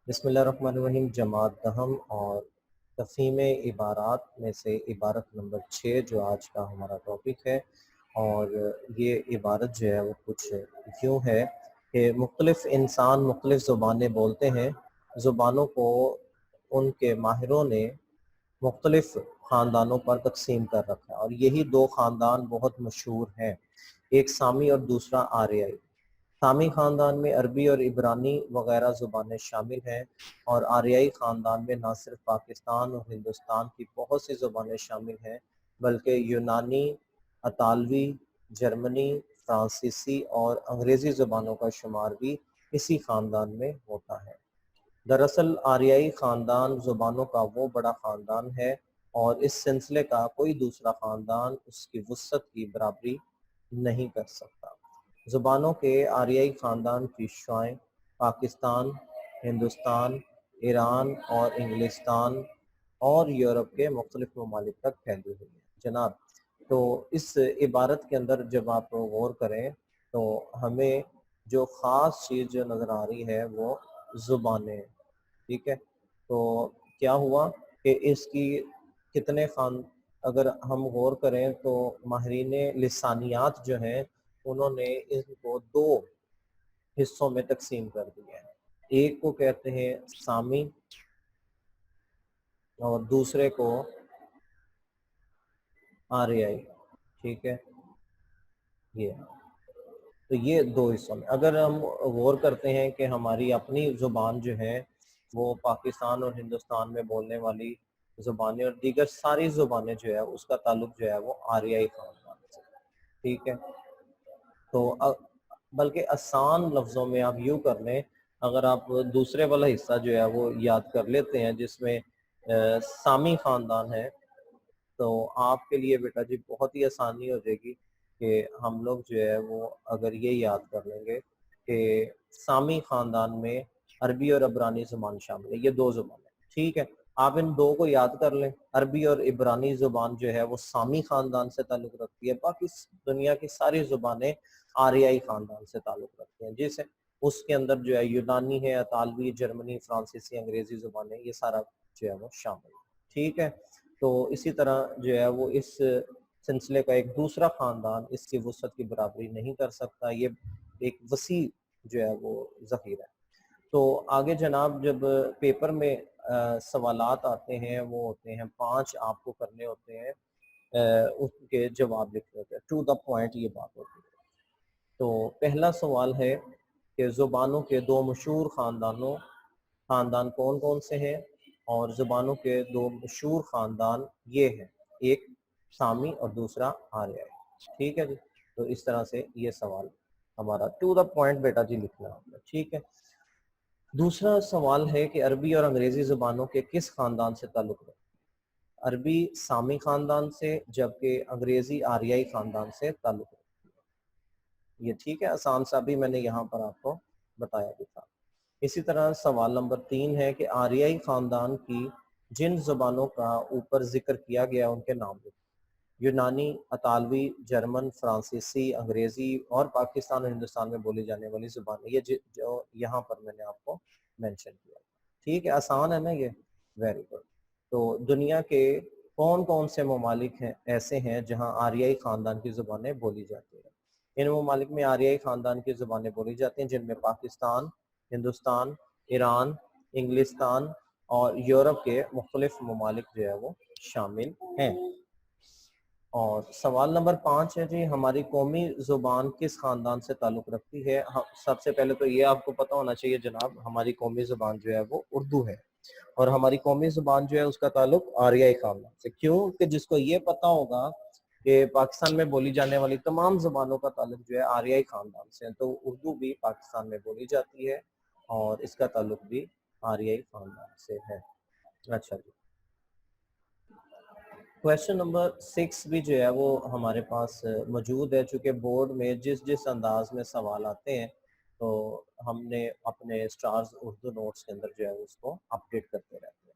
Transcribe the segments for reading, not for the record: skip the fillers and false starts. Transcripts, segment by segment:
بسم اللہ الرحمن الرحیم۔ جماعت دہم اور تفہیم عبارات میں سے عبارت نمبر 6 جو آج کا ہمارا ٹاپک ہے، اور یہ عبارت جو ہے وہ کچھ یوں ہے کہ مختلف انسان مختلف زبانیں بولتے ہیں، زبانوں کو ان کے ماہروں نے مختلف خاندانوں پر تقسیم کر رکھا ہے، اور یہی دو خاندان بہت مشہور ہیں، ایک سامی اور دوسرا آریائی۔ سامی خاندان میں عربی اور عبرانی وغیرہ زبانیں شامل ہیں، اور آریائی خاندان میں نہ صرف پاکستان اور ہندوستان کی بہت سی زبانیں شامل ہیں بلکہ یونانی، اطالوی، جرمنی، فرانسیسی اور انگریزی زبانوں کا شمار بھی اسی خاندان میں ہوتا ہے۔ دراصل آریائی خاندان زبانوں کا وہ بڑا خاندان ہے، اور اس سلسلے کا کوئی دوسرا خاندان اس کی وسعت کی برابری نہیں کر سکتا۔ زبانوں کے آریائی خاندان کی شعاعیں پاکستان، ہندوستان، ایران اور انگلستان اور یورپ کے مختلف ممالک تک پھیلی ہوئی ہیں۔ جناب، تو اس عبارت کے اندر جب آپ غور کریں تو ہمیں جو خاص چیز جو نظر آ رہی ہے وہ زبانیں، ٹھیک ہے۔ تو کیا ہوا کہ اس کی کتنے اگر ہم غور کریں تو ماہرین لسانیات جو ہیں انہوں نے اس کو دو حصوں میں تقسیم کر دیا ہے، ایک کو کہتے ہیں سامی اور دوسرے کو آریائی، ٹھیک ہے۔ تو یہ دو حصوں میں اگر ہم غور کرتے ہیں کہ ہماری اپنی زبان جو ہے وہ پاکستان اور ہندوستان میں بولنے والی زبانیں اور دیگر ساری زبانیں جو ہے اس کا تعلق جو ہے وہ آریائی خاندان سے، ٹھیک ہے۔ تو بلکہ آسان لفظوں میں آپ یوں کر لیں، اگر آپ دوسرے والا حصہ جو ہے وہ یاد کر لیتے ہیں جس میں سامی خاندان ہے، تو آپ کے لیے بیٹا جی بہت ہی آسانی ہو جائے گی کہ ہم لوگ جو ہے وہ اگر یہ یاد کر لیں گے کہ سامی خاندان میں عربی اور عبرانی زبان شامل ہے، یہ دو زبانیں، ٹھیک ہے۔ آپ ان دو کو یاد کر لیں، عربی اور عبرانی زبان جو ہے وہ سامی خاندان سے تعلق رکھتی ہے، باقی دنیا کی ساری زبانیں آریائی خاندان سے تعلق رکھتے ہیں، جیسے اس کے اندر جو ہے یونانی ہے، اطالوی، جرمنی، فرانسیسی، انگریزی زبانیں، یہ سارا جو ہے وہ شامل ہے، ٹھیک ہے۔ تو اسی طرح جو ہے وہ اس سلسلے کا ایک دوسرا خاندان اس کی وسعت کی برابری نہیں کر سکتا، یہ ایک وسیع جو ہے وہ ذخیرہ ہے۔ تو آگے جناب جب پیپر میں سوالات آتے ہیں وہ ہوتے ہیں 5، آپ کو کرنے ہوتے ہیں، اس کے جواب لکھنے ہوتے ہیں، ٹو دا پوائنٹ یہ بات ہوتی ہے۔ تو پہلا سوال ہے کہ زبانوں کے دو مشہور خاندان کون کون سے ہیں، اور زبانوں کے دو مشہور خاندان یہ ہیں، ایک سامی اور دوسرا آریائی، ٹھیک ہے جی۔ تو اس طرح سے یہ سوال ہمارا ٹو دا پوائنٹ بیٹا جی لکھنا ہوگا، ٹھیک ہے۔ دوسرا سوال ہے کہ عربی اور انگریزی زبانوں کے کس خاندان سے تعلق رکھتے ہیں؟ عربی سامی خاندان سے، جبکہ انگریزی آریائی خاندان سے تعلق رکھتی ہے، یہ ٹھیک ہے، آسان سا بھی میں نے یہاں پر آپ کو بتایا بھی تھا۔ اسی طرح سوال نمبر 3 ہے کہ آریائی خاندان کی جن زبانوں کا اوپر ذکر کیا گیا ان کے نام لکھیں۔ یونانی، اطالوی، جرمن، فرانسیسی، انگریزی اور پاکستان اور ہندوستان میں بولی جانے والی زبانیں، یہ جو یہاں پر میں نے آپ کو مینشن کیا، ٹھیک ہے، آسان ہے نا یہ، ویری گڈ۔ تو دنیا کے کون کون سے ممالک ہیں ایسے ہیں جہاں آریائی خاندان کی زبانیں بولی جاتی ہیں؟ ان ممالک میں آریائی خاندان کی زبانیں بولی جاتی ہیں جن میں پاکستان، ہندوستان، ایران، انگلستان اور یورپ کے مختلف ممالک جو ہے وہ شامل ہیں۔ اور سوال نمبر 5 ہے جی، ہماری قومی زبان کس خاندان سے تعلق رکھتی ہے؟ سب سے پہلے تو یہ آپ کو پتہ ہونا چاہیے جناب، ہماری قومی زبان جو ہے وہ اردو ہے، اور ہماری قومی زبان جو ہے اس کا تعلق آریائی خاندان سے، کیوں کہ جس کو یہ پتہ ہوگا کہ پاکستان میں بولی جانے والی تمام زبانوں کا تعلق جو ہے آریائی خاندان سے ہے، تو اردو بھی پاکستان میں بولی جاتی ہے اور اس کا تعلق بھی آریائی خاندان سے ہے۔ اچھا جی، کویشچن نمبر 6 بھی جو ہے وہ ہمارے پاس موجود ہے، چونکہ بورڈ میں جس انداز میں سوال آتے ہیں تو ہم نے اپنے سٹارز اردو نوٹس کے اندر جو ہے اس کو اپڈیٹ کرتے رہتے ہیں۔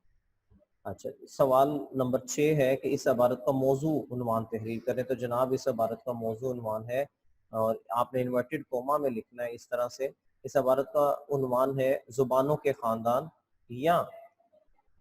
اچھا جی، سوال نمبر 6 ہے کہ اس عبارت کا موضوع عنوان تحریر کریں۔ تو جناب اس عبارت کا موضوع عنوان ہے، اور آپ نے انورٹڈ کوما میں لکھنا ہے اس طرح سے، اس عبارت کا عنوان ہے زبانوں کے خاندان یا